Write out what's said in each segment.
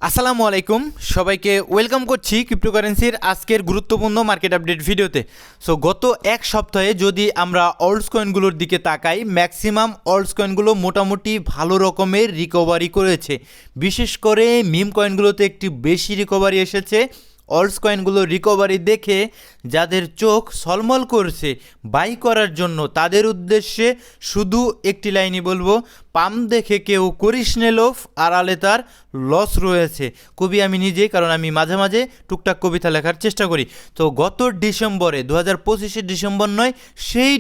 আসসালামু আলাইকুম, সবাইকে ওয়েলকাম করছি ক্রিপ্টোকারেন্সির আজকের গুরুত্বপূর্ণ মার্কেট আপডেট ভিডিওতে। সো গত এক সপ্তাহে যদি আমরা অল্টস কয়েনগুলোর দিকে তাকাই, ম্যাক্সিমাম অল্টস কয়েনগুলো মোটামুটি ভালো রকমের রিকভারি করেছে। বিশেষ করে মিম কয়েনগুলোতে একটি বেশি রিকভারি এসেছে। অল্টস কয়েনগুলো রিকভারি দেখে যাদের চোখ সলমল করছে বাই করার জন্য, তাদের উদ্দেশ্যে শুধু একটি লাইনই বলবো, পাম্প দেখে কেউ করিস নে লোভ, আড়ালে তার লস রয়েছে। কবি আমি নিজেই, কারণ আমি মাঝে মাঝে টুকটাক কবিতা লেখার চেষ্টা করি। তো গত ডিসেম্বরে 2025-এর ডিসেম্বর নয়, সেই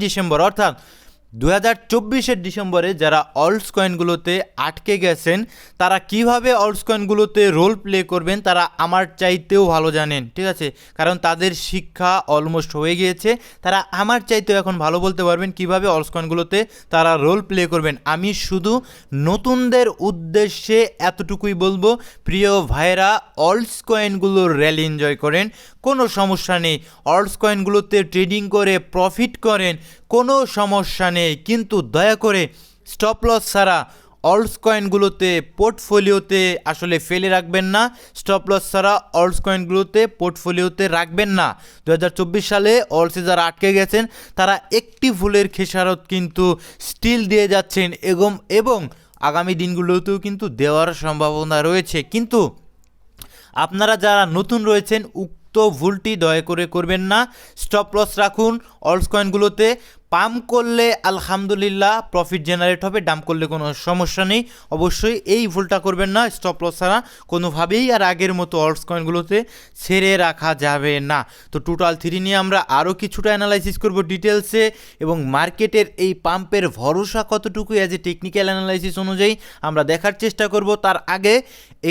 ডিসেম্বর অর্থাৎ 2024-এর ডিসেম্বরে যারা অল্টস কয়েনগুলোতে আটকে গেছেন, তারা কিভাবে অল্টস কয়েনগুলোতে রোল প্লে করবেন তারা আমার চাইতেও ভালো জানেন, ঠিক আছে? কারণ তাদের শিক্ষা অলমোস্ট হয়ে গিয়েছে। তারা আমার চাইতেও এখন ভালো বলতে পারবেন কিভাবে অল্টস কয়েনগুলোতে তারা রোল প্লে করবেন। আমি শুধু নতুনদের উদ্দেশ্যে এতটুকুই বলবো, প্রিয় ভাইরা, অল্টস কয়েনগুলোর র্যালি এনজয় করেন, কোনো সমস্যা নেই। অল্টস কয়েনগুলোতে ট্রেডিং করে প্রফিট করেন, কোনো সমস্যা নেই। কিন্তু দয়া করে স্টপ লস ছাড়া অল্টস কয়েনগুলোতে পোর্টফোলিওতে আসলে ফেলে রাখবেন না। স্টপ লস ছাড়া অল্টস কয়েনগুলোতে পোর্টফোলিওতে রাখবেন না। 2024 সালে অল্টসে যারা আটকে গেছেন তারা একটি ভুলের খেসারত কিন্তু স্টিল দিয়ে যাচ্ছেন এবং আগামী দিনগুলোতেও কিন্তু দেওয়ার সম্ভাবনা রয়েছে। কিন্তু আপনারা যারা নতুন রয়েছেন উক্ত ভুলটি দয়া করে করবেন না। স্টপ লস রাখুন অল্টস কয়েনগুলোতে। পাম্প করলে আলহামদুলিল্লাহ প্রফিট জেনারেট হবে, ডাম্প করলে কোনো সমস্যা নেই। অবশ্যই এই ভুলটা করবেন না, স্টপ লস ছাড়া কোনোভাবেই আর আগের মতো অল্টস কয়েনগুলোতে ছেড়ে রাখা যাবে না। তো টোটাল 3 নিয়ে আমরা আরও কিছুটা অ্যানালাইসিস করব ডিটেলসে, এবং মার্কেটের এই পাম্পের ভরসা কতটুকু অ্যাজ এ টেকনিক্যাল অ্যানালাইসিস অনুযায়ী আমরা দেখার চেষ্টা করব। তার আগে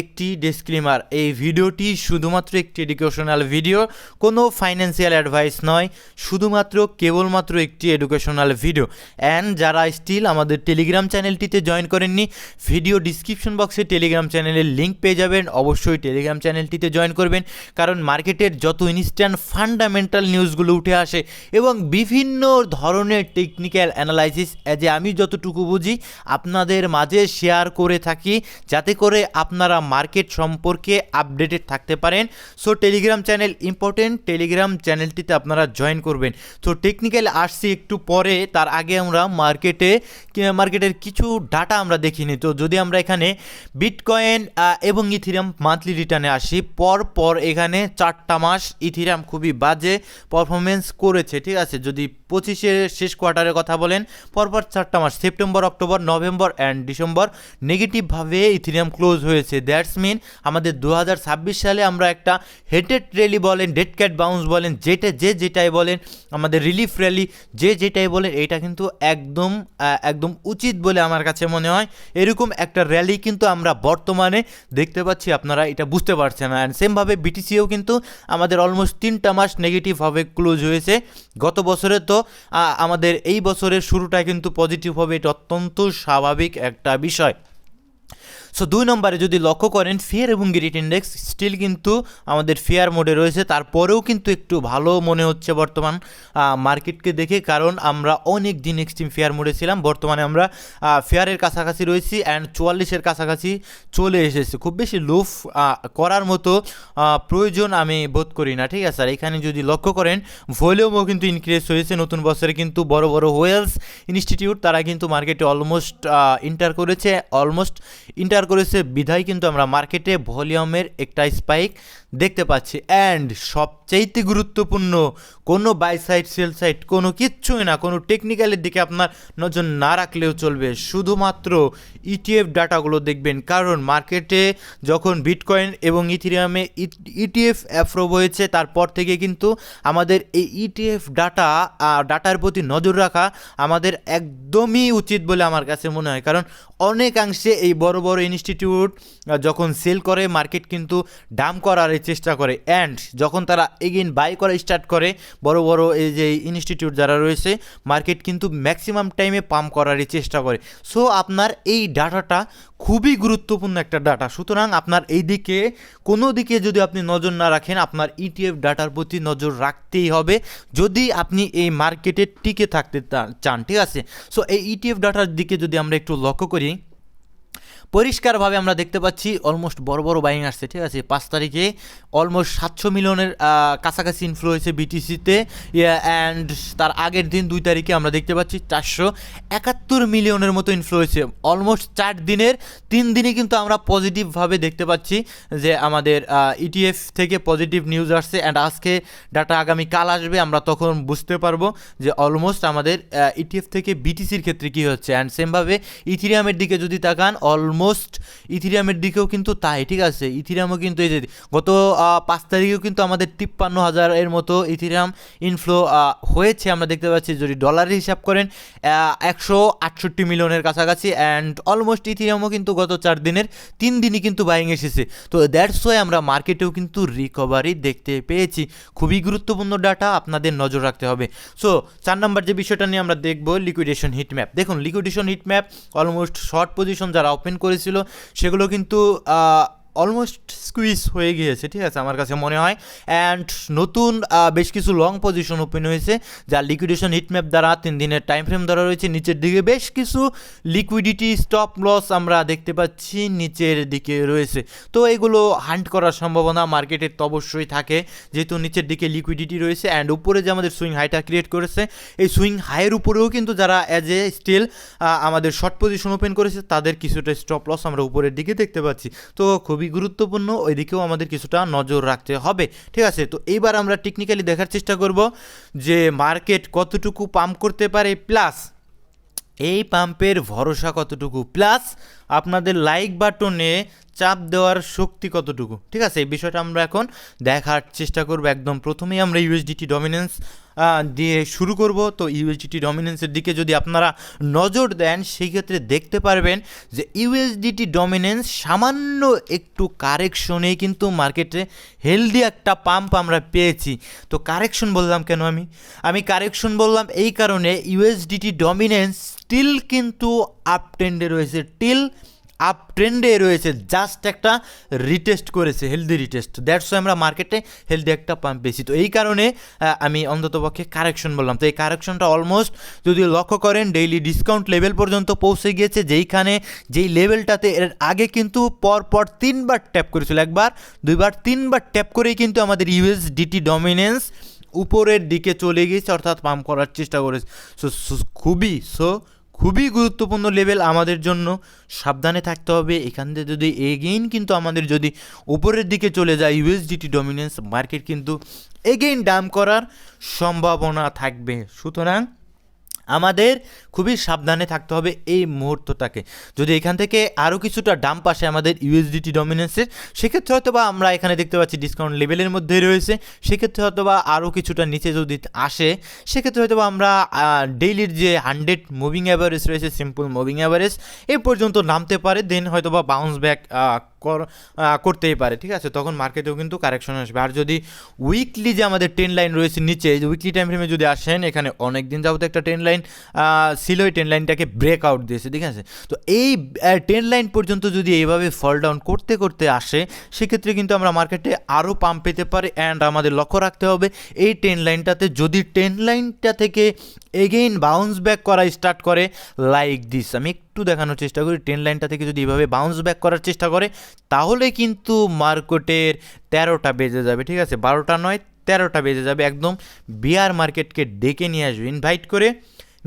একটি ডিসক্লেমার, এই ভিডিওটি শুধুমাত্র একটি এডুকেশনাল ভিডিও, কোনো ফাইন্যান্সিয়াল অ্যাডভাইস নয়, শুধুমাত্র কেবলমাত্র একটি এডুকেশনাল ভিডিও। অ্যান্ড যারা স্টিল আমাদের টেলিগ্রাম চ্যানেলটিতে জয়েন করেননি, ভিডিও ডিসক্রিপশন বক্সে টেলিগ্রাম চ্যানেলের লিঙ্ক পেয়ে যাবেন। অবশ্যই টেলিগ্রাম চ্যানেলটিতে জয়েন করবেন, কারণ মার্কেটের যত ইনস্ট্যান্ট ফান্ডামেন্টাল নিউজগুলো উঠে আসে এবং বিভিন্ন ধরনের টেকনিক্যাল অ্যানালাইসিস যে আমি যতটুকু বুঝি আপনাদের মাঝে শেয়ার করে থাকি, যাতে করে আপনারা মার্কেট সম্পর্কে আপডেটেড থাকতে পারেন। So Telegram channel important, Telegram চ্যানেলটিতে আপনারা জয়েন করবেন। তো টেকনিক্যাল আসছি একটু পরে, তার আগে আমরা মার্কেটের কিছু ডাটা আমরা দেখিনি। তো যদি আমরা এখানে বিটকয়েন এবং ইথিরিয়াম মান্থলি রিটার্নে আসি, পর এখানে 4টা মাস ইথিরিয়াম খুবই বাজে পারফরমেন্স করেছে, ঠিক আছে? যদি 25-এর শেষ কোয়ার্টারের কথা বলেন, পরপর 4টা মাস September, October, November and December নেগেটিভভাবে ইথিরিয়াম ক্লোজ হয়েছে। দ্যাটস মিন আমাদের 2026 সালে আমরা একটা হেটেড র্যালি বলেন, ডেড ক্যাট বাউন্স বলেন, যেটাই বলেন, আমাদের রিলিফ র্যালি যেটাই বলেন, এটা কিন্তু একদম উচিত বলে আমার কাছে মনে হয়। এরকম একটা র্যালি কিন্তু আমরা বর্তমানে দেখতে পাচ্ছি, আপনারা এটা বুঝতে পারছেন না। অ্যান্ড সেমভাবে বিটিসিও কিন্তু আমাদের অলমোস্ট 3টা মাস নেগেটিভভাবে ক্লোজ হয়েছে। গত বছরে তো আমাদের এই বছরের শুরুটা কিন্তু পজিটিভ হবে, এটা অত্যন্ত স্বাভাবিক একটা বিষয়। সো 2 নম্বরে যদি লক্ষ্য করেন, ফিয়ার এবং গ্রিড ইন্ডেক্স স্টিল কিন্তু আমাদের ফেয়ার মোডে রয়েছে। তারপরেও কিন্তু একটু ভালো মনে হচ্ছে বর্তমান মার্কেটকে দেখে, কারণ আমরা অনেক দিন এক্সট্রিম ফেয়ার মোডে ছিলাম। বর্তমানে আমরা ফেয়ারের কাছাকাছি রয়েছি অ্যান্ড 44-এর কাছাকাছি চলে এসেছে। খুব বেশি লুফ করার মতো প্রয়োজন আমি বোধ করি না, ঠিক আছে? আর এখানে যদি লক্ষ্য করেন, ভলিউমও কিন্তু ইনক্রিজ হয়েছে। নতুন বছরে কিন্তু বড় বড় ওয়েলস ইনস্টিটিউট তারা কিন্তু মার্কেটে অলমোস্ট ইন্টার করেছে, বিধায় কিন্তু আমরা মার্কেটে ভলিউমের একটা স্পাইক দেখতে পাচ্ছি। অ্যান্ড সবচাইতে গুরুত্বপূর্ণ, কোনো বাই সাইড সেল সাইড কোনো কিচ্ছুই না, কোনো টেকনিক্যালের দিকে আপনার নজর না রাখলেও চলবে, শুধুমাত্র ইটিএফ ডাটাগুলো দেখবেন। কারণ মার্কেটে যখন বিটকয়েন এবং ইথিরিয়ামে ইটিএফ অ্যাপ্রুভ হয়েছে, তারপর থেকে কিন্তু আমাদের এই ইটিএফ ডাটার প্রতি নজর রাখা আমাদের একদমই উচিত বলে আমার কাছে মনে হয়। কারণ অনেকাংশে এই বড় বড় ইনস্টিটিউট যখন সেল করে, মার্কেট কিন্তু ডাম্প করার চেষ্টা করে, অ্যান্ড যখন তারা এগেইন বাই করা স্টার্ট করে, বড় বড় এই যে ইনস্টিটিউট যারা রয়েছে, মার্কেট কিন্তু ম্যাক্সিমাম টাইমে পাম্প করার চেষ্টা করে। সো আপনার এই ডাটাটা খুবই গুরুত্বপূর্ণ একটা ডাটা। সুতরাং আপনার এই দিকে কোনো দিকে যদি আপনি নজর না রাখেন, আপনার ইটিএফ ডাটার প্রতি নজর রাখতেই হবে যদি আপনি এই মার্কেটে টিকে থাকতে চান, ঠিক আছে? সো এই ইটিএফ ডাটার দিকে যদি আমরা একটু লক্ষ্য করি, পরিষ্কারভাবে আমরা দেখতে পাচ্ছি অলমোস্ট বড় বড় বাইং আসছে, ঠিক আছে। 5 তারিখে অলমোস্ট 700 মিলিয়নের কাছাকাছি ইনফ্লো হয়েছে বিটিসিতে, অ্যান্ড তার আগের দিন 2 তারিখে আমরা দেখতে পাচ্ছি 471 মিলিয়নের মতো ইনফ্লো হয়েছে। অলমোস্ট 4 দিনের 3 দিনই কিন্তু আমরা পজিটিভভাবে দেখতে পাচ্ছি যে আমাদের ইটিএফ থেকে পজিটিভ নিউজ আসছে, অ্যান্ড আজকে ডাটা আগামীকাল আসবে, আমরা তখন বুঝতে পারবো যে অলমোস্ট আমাদের ইটিএফ থেকে বিটিসির ক্ষেত্রে কী হচ্ছে। অ্যান্ড সেমভাবে ইথিরিয়ামের দিকে যদি তাকান, অলমোস্ট ইথিরিয়ামের দিকেও কিন্তু তাই, ঠিক আছে। ইথিরিয়ামও কিন্তু এই যে গত 5 তারিখেও কিন্তু আমাদের 53,000-এর মতো ইথিরিয়াম ইনফ্লো হয়েছে, আমরা দেখতে পাচ্ছি। যদি ডলারের হিসাব করেন 168 মিলিয়নের কাছাকাছি, অ্যান্ড অলমোস্ট ইথিরিয়ামও কিন্তু গত 4 দিনের 3 দিনই কিন্তু বাইং এসেছে। তো দ্যাটস ওয়াই আমরা মার্কেটেও কিন্তু রিকভারি দেখতে পেয়েছি। খুবই গুরুত্বপূর্ণ ডাটা, আপনাদের নজর রাখতে হবে। সো 4 নম্বর যে বিষয়টা নিয়ে আমরা দেখব, লিকুইডেশন হিট ম্যাপ। দেখুন liquidation hit map almost short position যারা ওপেন করেছিল সেগুলো কিন্তু অলমোস্ট স্কুইজ হয়ে গিয়েছে, ঠিক আছে, আমার কাছে মনে হয়। অ্যান্ড নতুন বেশ কিছু লং পজিশন ওপেন হয়েছে, যা লিকুইডেশন হিটম্যাপ দ্বারা 3 দিনের টাইম ফ্রেম ধরা রয়েছে। নিচের দিকে বেশ কিছু লিকুইডিটি স্টপ লস আমরা দেখতে পাচ্ছি নিচের দিকে রয়েছে। তো এগুলো হান্ট করার সম্ভাবনা মার্কেটের তো অবশ্যই থাকে, যেহেতু নিচের দিকে লিকুইডিটি রয়েছে। অ্যান্ড উপরে যে আমাদের সুইং হাইটা ক্রিয়েট করেছে, এই সুইং হাইয়ের উপরেও কিন্তু যারা অ্যাজ এ স্টিল আমাদের শর্ট পজিশন ওপেন করেছে তাদের কিছুটা স্টপ লস আমরা উপরের দিকে দেখতে পাচ্ছি। তো খুবই গুরুত্বপূর্ণ, ওই দিকেও আমাদের কিছুটা নজর রাখতে হবে, ঠিক আছে। তো এইবার আমরা টেকনিক্যালি দেখার চেষ্টা করব যে মার্কেট কতটুকু পাম্প করতে পারে, প্লাস এই পাম্পের ভরসা কতটুকু, প্লাস আপনাদের লাইক বাটনে চাপ দেওয়ার শক্তি কতটুকু, ঠিক আছে। এই বিষয়টা আমরা এখন দেখার চেষ্টা করব। একদম প্রথমেই আমরা ইউএসডিটি ডমিনেন্স দিয়ে শুরু করব। তো ইউএসডিটি ডমিনেন্সের দিকে যদি আপনারা নজর দেন, সেই ক্ষেত্রে দেখতে পারবেন যে ইউএসডিটি ডমিনেন্স সামান্য একটু কারেকশনেই কিন্তু মার্কেটে হেলদি একটা পাম্প আমরা পেয়েছি। তো কারেকশন বললাম কেন, আমি কারেকশন বললাম এই কারণে, ইউএসডিটি ডমিনেন্স স্টিল কিন্তু আপ ট্রেন্ডে রয়েছে, আপ ট্রেন্ডে রয়েছে, জাস্ট একটা রিটেস্ট করেছে, হেলদি রিটেস্ট। দ্যাটস ওয়াই আমরা মার্কেটে হেলদি একটা পাম্প পেয়েছি। তো এই কারণে আমি অন্ততপক্ষে কারেকশন বললাম। তো এই কারেকশনটা অলমোস্ট যদি লক্ষ্য করেন ডেইলি ডিসকাউন্ট লেভেল পর্যন্ত পৌঁছে গিয়েছে, যেই লেভেলটাতে এর আগে কিন্তু পরপর 3বার ট্যাপ করেছিল, 1বার 2বার 3বার ট্যাপ করেই কিন্তু আমাদের ইউএসডিটি ডমিনেন্স উপরের দিকে চলে গিয়েছে, অর্থাৎ পাম্প করার চেষ্টা করেছে। খুবই গুরুত্বপূর্ণ লেভেল আমাদের জন্য, সাবধানে থাকতে হবে। এখান থেকে যদি এগেইন কিন্তু আমাদের যদি উপরের দিকে চলে যায় ইউএসডিটি ডমিনেন্স, মার্কেট কিন্তু এগেইন ডাম্প করার সম্ভাবনা থাকবে। সুতরাং আমাদের খুবই সাবধানে থাকতে হবে এই মুহূর্তটাকে। যদি এখান থেকে আরও কিছুটা ডাম্প আসে আমাদের ইউএসডিটি ডমিনেন্সের, সেক্ষেত্রে হয়তো বা আমরা এখানে দেখতে পাচ্ছি ডিসকাউন্ট লেভেলের মধ্যে রয়েছে, সেক্ষেত্রে হয়তো বা আরও কিছুটা নিচে যদি আসে, সেক্ষেত্রে হয়তো বা আমরা ডেইলির যে 100 মুভিং অ্যাভারেজ রয়েছে, সিম্পল মুভিং অ্যাভারেজ এ পর্যন্ত নামতে পারে, দেন হয়তো বা বাউন্স ব্যাক করতেই পারে, ঠিক আছে। তখন মার্কেটেও কিন্তু কারেকশন আসবে। আর যদি উইকলি যে আমাদের ট্রেন লাইন রয়েছে নিচে, যে উইকলি টাইম ফ্রেমে যদি আসেন, এখানে অনেক দিন যাবত একটা ট্রেন লাইন ছিল, এই ট্রেন লাইনটাকে ব্রেক আউট দিয়েছে, ঠিক আছে। তো এই ট্রেন লাইন পর্যন্ত যদি এইভাবে ফল ডাউন করতে করতে আসে, সেক্ষেত্রে কিন্তু আমরা মার্কেটে আরও পাম্প পেতে পারি। অ্যান্ড আমাদের লক্ষ্য রাখতে হবে এই ট্রেন লাইনটাতে, যদি ট্রেন লাইনটা থেকে এগেইন বাউন্স ব্যাক করা স্টার্ট করে লাইক দিস, আমি একটু দেখানোর চেষ্টা করি, ট্রেন লাইনটা থেকে যদি এভাবে বাউন্স ব্যাক করার চেষ্টা করে, তাহলে কিন্তু মার্কেটের 13টা বেজে যাবে, ঠিক আছে। 12টা নয়, 13টা বেজে যাবে। একদম বিয়ার মার্কেটকে ডেকে নিয়ে আসবে, ইনভাইট করে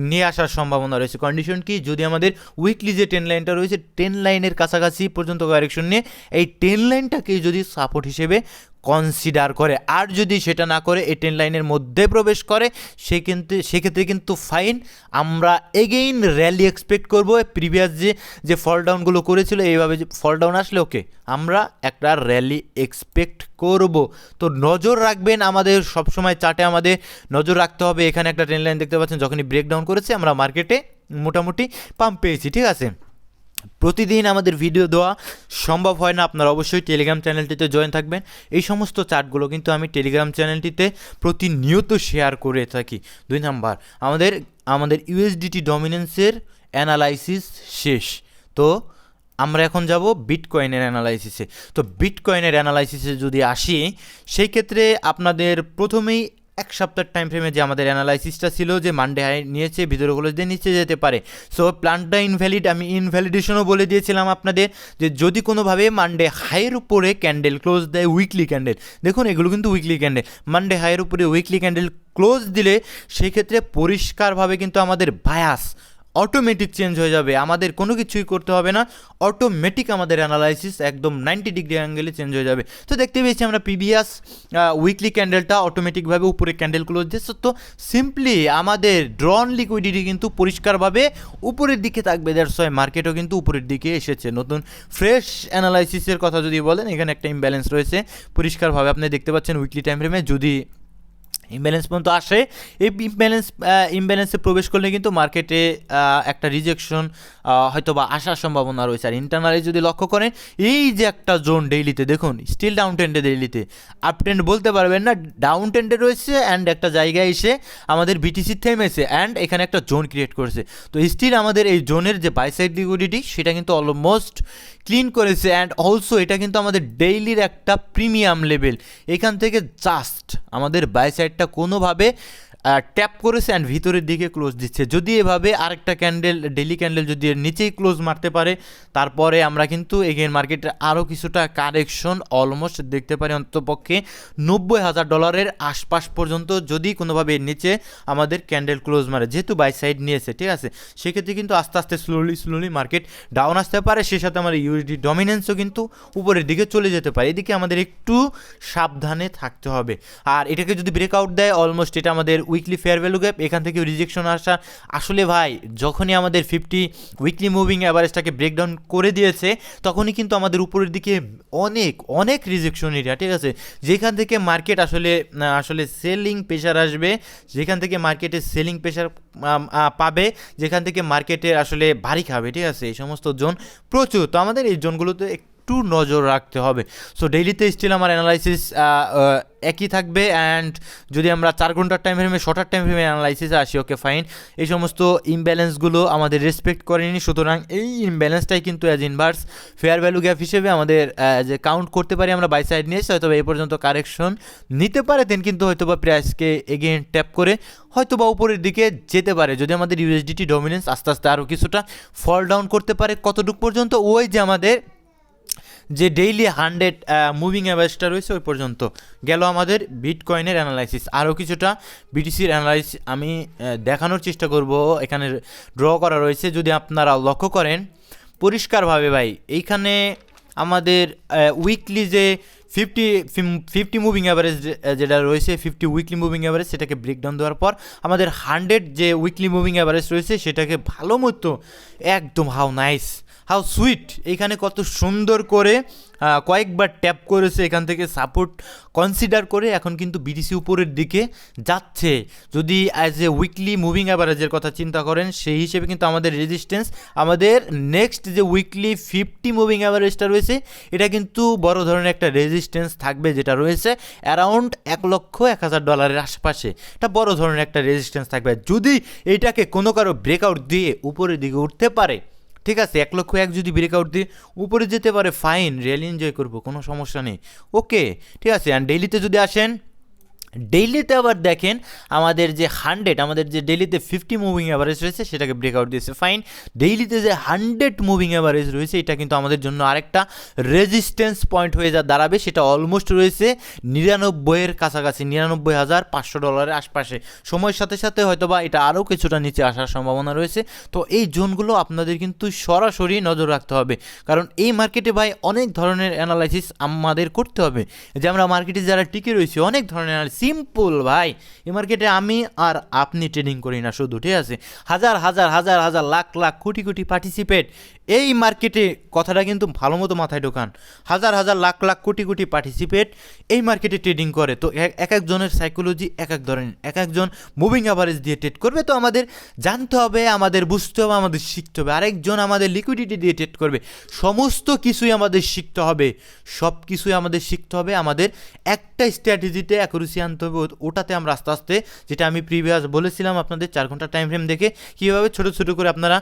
নিয়ে আসার সম্ভাবনা রয়েছে। কন্ডিশন কি, যদি আমাদের উইকলি যে ট্রেন লাইনটা রয়েছে, ট্রেন লাইনের কাছাকাছি পর্যন্ত কারেকশন নিয়ে এই ট্রেন লাইনটাকে যদি সাপোর্ট হিসেবে কনসিডার করে, আর যদি সেটা না করে এই ট্রেন লাইনের মধ্যে প্রবেশ করে, সেক্ষেত্রে কিন্তু ফাইন, আমরা এগেইন র্যালি এক্সপেক্ট করবো। প্রিভিয়াস যে ফল ডাউনগুলো করেছিল, এইভাবে যে ফল ডাউন আসলে ওকে আমরা একটা র্যালি এক্সপেক্ট করব। তো নজর রাখবেন, আমাদের সবসময় চার্টে আমাদের নজর রাখতে হবে। এখানে একটা ট্রেন লাইন দেখতে পাচ্ছেন, যখনই ব্রেকডাউন করেছে আমরা মার্কেটে মোটামুটি পাম্প পেয়েছি, ঠিক আছে। প্রতিদিন আমাদের ভিডিও দেওয়া সম্ভব হয় না, আপনারা অবশ্যই টেলিগ্রাম চ্যানেলটিতে জয়েন থাকবেন। এই সমস্ত চার্টগুলো কিন্তু আমি টেলিগ্রাম চ্যানেলটিতে প্রতিনিয়ত শেয়ার করে থাকি। 2 নাম্বার, আমাদের ইউএসডিটি ডমিনেন্সের অ্যানালাইসিস শেষ। তো আমরা এখন যাব বিটকয়েনের অ্যানালাইসিসে। তো বিটকয়েনের অ্যানালাইসিসে যদি আসি, সেই ক্ষেত্রে আপনাদের প্রথমেই এক সপ্তাহের টাইম ফ্রেমে যে আমাদের অ্যানালাইসিসটা ছিল যে মানডে হাই নিয়েছে, ভিতরে ক্লোজ দিয়ে নিচে যেতে পারে। সো প্ল্যানটা ইনভ্যালিড, আমি ইনভ্যালিডেশনও বলে দিয়েছিলাম আপনাদের যে যদি কোনোভাবে মানডে হাইয়ের উপরে ক্যান্ডেল ক্লোজ দেয়, উইকলি ক্যান্ডেল, দেখুন এগুলো কিন্তু উইকলি ক্যান্ডেল, মানডে হাইয়ের উপরে উইকলি ক্যান্ডেল ক্লোজ দিলে সেক্ষেত্রে পরিষ্কারভাবে কিন্তু আমাদের বায়াস অটোমেটিক চেঞ্জ হয়ে যাবে, আমাদের কোনো কিছুই করতে হবে না, অটোমেটিক আমাদের অ্যানালাইসিস একদম 90 ডিগ্রি অ্যাঙ্গেলে চেঞ্জ হয়ে যাবে। তো দেখতে পেয়েছি আমরা প্রিভিয়াস উইকলি ক্যান্ডেলটা অটোমেটিকভাবে উপরে ক্যান্ডেল ক্লোজ দিচ্ছে, তো সিম্পলি আমাদের ড্রন লিকুইডিটি কিন্তু পরিষ্কারভাবে উপরের দিকে থাকবে, দ্যাটস ওয়াই মার্কেটও কিন্তু উপরের দিকে এসেছে। নতুন ফ্রেশ অ্যানালাইসিসের কথা যদি বলেন, এখানে একটা ইমব্যালেন্স রয়েছে পরিষ্কারভাবে আপনি দেখতে পাচ্ছেন উইকলি টাইম ফ্রেমে। যদি ইমব্যালেন্স পর্যন্ত আসে, এই ইমব্যালেন্সে প্রবেশ করলে কিন্তু মার্কেটে একটা রিজেকশন হয়তো বা আসার সম্ভাবনা রয়েছে। আর ইন্টারনালি যদি লক্ষ্য করেন, এই যে একটা জোন ডেইলিতে দেখুন, স্টিল ডাউন ট্রেন্ডে, ডেইলিতে আপ ট্রেন্ড বলতে পারবেন না, ডাউন ট্রেন্ডে রয়েছে অ্যান্ড একটা জায়গায় এসে আমাদের বিটিসি থেমেছে অ্যান্ড এখানে একটা জোন ক্রিয়েট করেছে। তো স্টিল আমাদের এই জোনের যে বাই সাইড লিকুইডিটি সেটা কিন্তু অলমোস্ট ক্লিন করেছে অ্যান্ড অলসো এটা কিন্তু আমাদের ডেইলির একটা প্রিমিয়াম লেভেল। এখান থেকে জাস্ট আমাদের বাই সাইডটা কোনোভাবে ট্যাপ করেছে অ্যান্ড ভিতরের দিকে ক্লোজ দিচ্ছে। যদি এভাবে আরেকটা ক্যান্ডেল, ডেইলি ক্যান্ডেল যদি এর নিচেই ক্লোজ মারতে পারে, তারপরে আমরা কিন্তু এগেন মার্কেটে আরও কিছুটা কারেকশন অলমোস্ট দেখতে পারি, অন্ততপক্ষে $90,000 আশপাশ পর্যন্ত যদি কোনোভাবে এর নিচে আমাদের ক্যান্ডেল ক্লোজ মারে, যেহেতু বাই সাইড নিয়েছে, ঠিক আছে, সেক্ষেত্রে কিন্তু আস্তে আস্তে স্লোলি মার্কেট ডাউন আসতে পারে, সেই সাথে আমার ইউএসডি ডমিনেন্সও কিন্তু উপরের দিকে চলে যেতে পারে। এদিকে আমাদের একটু সাবধানে থাকতে হবে। আর এটাকে যদি ব্রেকআউট দেয়, অলমোস্ট এটা আমাদের উইকলি ফেয়ার ভ্যালু গ্যাপ, এখান থেকে রিজেকশন আসা, আসলে ভাই যখনই আমাদের 50 উইকলি মুভিং অ্যাভারেজটাকে ব্রেকডাউন করে দিয়েছে, তখনই কিন্তু আমাদের উপরের দিকে অনেক রিজেকশন এরিয়া, ঠিক আছে, যেখান থেকে মার্কেট আসলে সেলিং প্রেশার আসবে, যেখান থেকে মার্কেটে সেলিং প্রেশার পাবে, যেখান থেকে মার্কেটে আসলে ভারী খাবে, ঠিক আছে, এই সমস্ত জোন প্রচুর। তো আমাদের এই জোনগুলোতে একটু নজর রাখতে হবে। সো ডেইলিতে স্টিল আমার অ্যানালাইসিস একই থাকবে অ্যান্ড যদি আমরা 4 ঘন্টার টাইম ফ্রেমে, শর্টার টাইম ফ্রেমে অ্যানালাইসিসে আসি, ওকে ফাইন, এই সমস্ত ইমব্যালেন্সগুলো আমাদের রেসপেক্ট করেনি, সুতরাং এই ইমব্যালেন্সটাই কিন্তু as inverse fair value gap হিসেবে আমাদের যে কাউন্ট করতে পারি আমরা বাই সাইড নিয়ে, হয়তো এই পর্যন্ত কারেকশন নিতে পারে, দেন কিন্তু হয়তো বা প্রাইসকে এগেন ট্যাপ করে হয়তো বা উপরের দিকে যেতে পারে, যদি আমাদের ইউএসডিটি ডমিনেন্স আস্তে আস্তে আরও কিছুটা ফল ডাউন করতে পারে। কতটুকু পর্যন্ত? ওই যে আমাদের যে ডেইলি 100 মুভিং অ্যাভারেজটা রয়েছে ওই পর্যন্ত গেল আমাদের বিটকয়েনের অ্যানালাইসিস। আরও কিছুটা বিটিসির অ্যানালাইসিস আমি দেখানোর চেষ্টা করব, এখানে ড্র করা রয়েছে, যদি আপনারা লক্ষ্য করেন পরিষ্কারভাবে ভাই, এইখানে আমাদের উইকলি যে 50 মুভিং অ্যাভারেজ যেটা রয়েছে, 50 উইকলি মুভিং অ্যাভারেজ, সেটাকে ব্রেকডাউন দেওয়ার পর আমাদের 100 যে উইকলি মুভিং অ্যাভারেজ রয়েছে সেটাকে ভালো মতো একদম হাউ সুইট এইখানে কত সুন্দর করে কয়েকবার ট্যাপ করেছে, এখান থেকে সাপোর্ট কনসিডার করে এখন কিন্তু বিটিসি উপরের দিকে যাচ্ছে। যদি অ্যাজ এ উইকলি মুভিং অ্যাভারেজের কথা চিন্তা করেন, সেই হিসেবে কিন্তু আমাদের রেজিস্ট্যান্স, আমাদের নেক্সট যে উইকলি 50 মুভিং অ্যাভারেজটা রয়েছে, এটা কিন্তু বড় ধরনের একটা রেজিস্ট্যান্স থাকবে, যেটা রয়েছে অ্যারাউন্ড $1,01,000 আশপাশে। এটা বড় ধরনের একটা রেজিস্ট্যান্স থাকবে। যদি এইটাকে কোনো কারো ব্রেকআউট দিয়ে উপরের দিকে উঠতে পারে, ঠিক আছে, 1,01,000 যদি ব্রেকআউট দিয়ে উপরে যেতে পারে, ফাইন, রিয়েলি এনজয় করবো, কোনো সমস্যা নেই, ওকে, ঠিক আছে। অ্যান্ড ডেইলিতে যদি আসেন, ডেইলিতে আবার দেখেন আমাদের যে 100, আমাদের যে ডেইলিতে 50 মুভিং অ্যাভারেজ রয়েছে সেটাকে ব্রেকআউট দিয়েছে, ফাইন। ডেইলিতে যে 100 মুভিং অ্যাভারেজ রয়েছে, এটা কিন্তু আমাদের জন্য আরেকটা রেজিস্ট্যান্স পয়েন্ট হয়ে দাঁড়াবে, সেটা অলমোস্ট রয়েছে 99-এর কাছাকাছি, $99,500 আশপাশে। সময়ের সাথে সাথে হয়তো বা এটা আরও কিছুটা নিচে আসার সম্ভাবনা রয়েছে। তো এই জোনগুলো আপনাদের কিন্তু সরাসরি নজর রাখতে হবে, কারণ এই মার্কেটে ভাই অনেক ধরনের অ্যানালাইসিস আমাদের করতে হবে, যে আমরা মার্কেটে যারা টিকে রয়েছে অনেক ধরনের সিম্পল ভাই, এই মার্কেটে আমি আর আপনি ট্রেডিং করি না শুধু, ঠিক আছে, হাজার হাজার লাখ কোটি পার্টিসিপেট এই মার্কেটে, কথাটা কিন্তু ভালো মতো মাথায় ঢোকান, হাজার লাখ কোটি পার্টিসিপেট এই মার্কেটে ট্রেডিং করে। তো এক একজনের সাইকোলজি এক এক ধরনের, এক একজন মুভিং অ্যাভারেজ দিয়ে ট্রেড করবে, তো আমাদের জানতে হবে, আমাদের বুঝতে হবে, আমাদের শিখতে হবে। আরেকজন আমাদের লিকুইডিটি দিয়ে ট্রেড করবে, সমস্ত কিছুই আমাদের শিখতে হবে, সব কিছুই আমাদের শিখতে হবে। আমাদের একটা স্ট্র্যাটেজিতে অ্যাকুরেসি আনতে হবে, ওটাতে আমরা আস্তে আস্তে, যেটা আমি প্রিভিয়াস বলেছিলাম আপনাদের 4 ঘন্টা টাইম ফ্রেম দেখে কীভাবে ছোটো করে আপনারা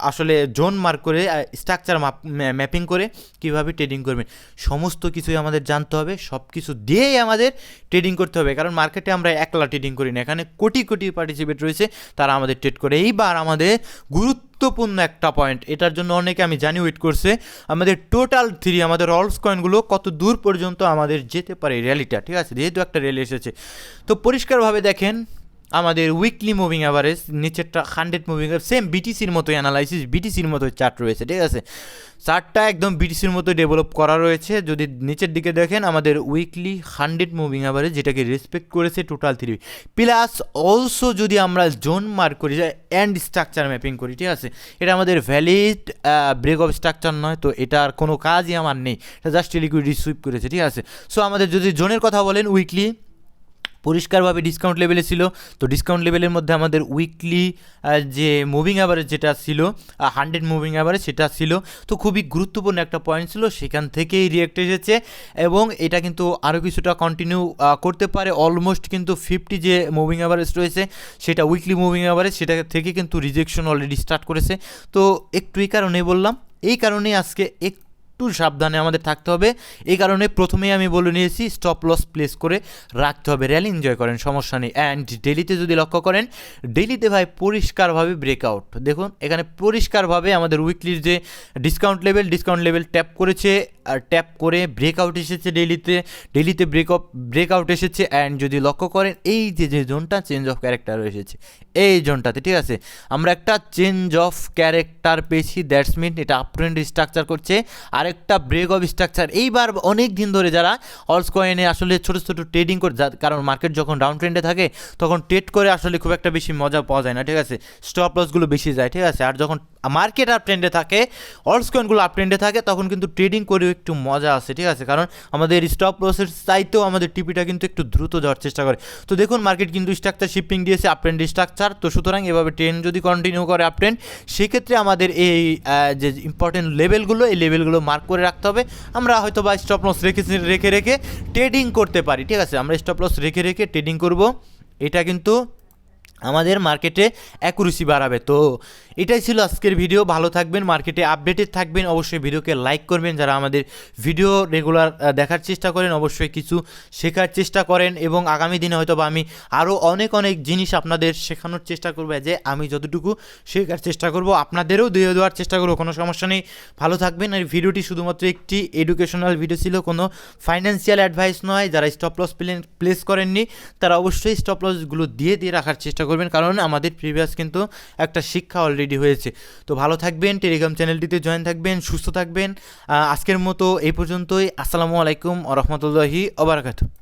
আসলে জোন মার্ক করে করে স্ট্রাকচার ম্যাপিং করে কীভাবে ট্রেডিং করবেন সমস্ত কিছুই আমাদের জানতে হবে, সব কিছু দিয়েই আমাদের ট্রেডিং করতে হবে। কারণ মার্কেটে আমরা একলা ট্রেডিং করি না, এখানে কোটি কোটি পার্টিসিপেট রয়েছে, তারা আমাদের ট্রেড করে। এইবার আমাদের গুরুত্বপূর্ণ একটা পয়েন্ট, এটার জন্য অনেকে আমি জানি ওয়েট করছে, আমাদের টোটাল আমাদের অলস কয়েনগুলো কত দূর পর্যন্ত আমাদের যেতে পারে র্যালিটা, ঠিক আছে, যেহেতু একটা র্যালি এসেছে। তো পরিষ্কারভাবে দেখেন আমাদের উইকলি মুভিং অ্যাভারেজ, নিচেরটা 100 মুভিং সেম বিটিসির মতোই অ্যানালাইসিস, বিটিসির মতোই চার্ট রয়েছে, ঠিক আছে, চার্টটা একদম বিটিসির মতো ডেভেলপ করা রয়েছে। যদি নিচের দিকে দেখেন আমাদের উইকলি 100 মুভিং অ্যাভারেজ যেটাকে রেসপেক্ট করেছে টোটাল 3 প্লাস অলসো যদি আমরা জোন মার্ক করি অ্যান্ড স্ট্রাকচার ম্যাপিং করি, ঠিক আছে, এটা আমাদের ভ্যালিড ব্রেক অফ স্ট্রাকচার নয়, তো এটার কোনো কাজই আমার নেই, এটা জাস্ট লিকুইডিটি সুইপ করেছে, ঠিক আছে। সো আমাদের যদি জোনের কথা বলেন উইকলি পরিষ্কারভাবে ডিসকাউন্ট লেভেলে ছিল, তো ডিসকাউন্ট লেভেলের মধ্যে আমাদের উইকলি যে মুভিং অ্যাভারেজ যেটা ছিল 100 মুভিং অ্যাভারেজ সেটা ছিল, তো খুবই গুরুত্বপূর্ণ একটা পয়েন্ট ছিল, সেখান থেকেই রিয়েক্ট এসেছে এবং এটা কিন্তু আরও কিছুটা কন্টিনিউ করতে পারে। অলমোস্ট কিন্তু 50 যে মুভিং অ্যাভারেজ রয়েছে সেটা উইকলি মুভিং অ্যাভারেজ, সেটা থেকে কিন্তু রিজেকশন অলরেডি স্টার্ট করেছে। তো একটু এই কারণেই বললাম, এই কারণেই আজকে একটু সাবধানে আমাদের থাকতে হবে। এই কারণে প্রথমেই আমি বলে নিয়েছি স্টপ লস প্লেস করে রাখতে হবে, র্যালি এনজয় করেন, সমস্যা নেই। অ্যান্ড ডেলিতে যদি লক্ষ্য করেন, ডেলিতে ভাই পরিষ্কারভাবে ব্রেকআউট, দেখুন এখানে পরিষ্কারভাবে আমাদের উইকলির যে ডিসকাউন্ট লেভেল ট্যাপ করেছে, আর ট্যাপ করে ব্রেকআউট এসেছে ডেলিতে ব্রেকআউট এসেছে। অ্যান্ড যদি লক্ষ্য করেন এই যে জোনটা চেঞ্জ অফ ক্যারেক্টার এসেছে এই জোনটাতে, ঠিক আছে, আমরা একটা চেঞ্জ অফ ক্যারেক্টার পেয়েছি, দ্যাটস মিন এটা আপ ট্রেন্ড স্ট্রাকচার করছে, আরেকটা ব্রেক অফ স্ট্রাকচার। এইবার অনেক দিন ধরে যারা অলস কয়েনে আসলে ছোটো ছোটো ট্রেডিং করে, কারণ মার্কেট যখন ডাউন ট্রেন্ডে থাকে তখন ট্রেড করে আসলে খুব একটা বেশি মজা পাওয়া যায় না, ঠিক আছে, স্টপ লসগুলো বেশি যায়, ঠিক আছে। আর যখন মার্কেট আপ ট্রেন্ডে থাকে, অলস কয়েনগুলো আপ ট্রেন্ডে থাকে, তখন কিন্তু ট্রেডিং করেও একটু মজা আসে, ঠিক আছে, কারণ আমাদের স্টপ লসের চাইতেও আমাদের টিপিটা কিন্তু একটু দ্রুত যাওয়ার চেষ্টা করে। তো দেখুন মার্কেট কিন্তু স্ট্রাকচার শিফটিং দিয়েছে আপ ট্রেন্ড স্ট্রাকচার, তো সুতরাং এভাবে ট্রেন্ড যদি কন্টিনিউ করে আপ ট্রেন্ড, সেক্ষেত্রে আমাদের এই যে ইম্পর্টেন্ট লেভেলগুলো, এই লেভেলগুলো মার্ক করে রাখতে হবে। আমরা হয়তো বা স্টপ লস রেখে ট্রেডিং করতে পারি, ঠিক আছে, আমরা স্টপ লস রেখে ট্রেডিং করব, এটা কিন্তু আমাদের মার্কেটে অ্যাকুরেসি বাড়াবে। তো এটাই ছিল আজকের ভিডিও, ভালো থাকবেন, মার্কেটে আপডেটেড থাকবেন, অবশ্যই ভিডিওকে লাইক করবেন, যারা আমাদের ভিডিও রেগুলার দেখার চেষ্টা করেন অবশ্যই কিছু শেখার চেষ্টা করেন, এবং আগামী দিনে হয়তো বা আমি আরও অনেক জিনিস আপনাদের শেখানোর চেষ্টা করবো, যে আমি যতটুকু শেখার চেষ্টা করব আপনাদেরও দিয়ে দেওয়ার চেষ্টা করবো, কোনো সমস্যা নেই, ভালো থাকবেন। আর ভিডিওটি শুধুমাত্র একটি এডুকেশনাল ভিডিও ছিল, কোনো ফাইন্যান্সিয়াল অ্যাডভাইস নয়। যারা স্টপ লস প্লেস করেননি তারা অবশ্যই স্টপ লসগুলো দিয়ে রাখার চেষ্টা করবেন, কারণ আমাদের প্রিভিয়াস কিন্তু একটা শিক্ষা অলরেডি হয়েছে। তো ভালো থাকবেন, টেলিগ্রাম চ্যানেলটিতে জয়েন থাকবেন, সুস্থ থাকবেন। আজকের মতো এই পর্যন্তই। আসসালামু আলাইকুম ওয়া রাহমাতুল্লাহি ওয়া বারাকাতুহু।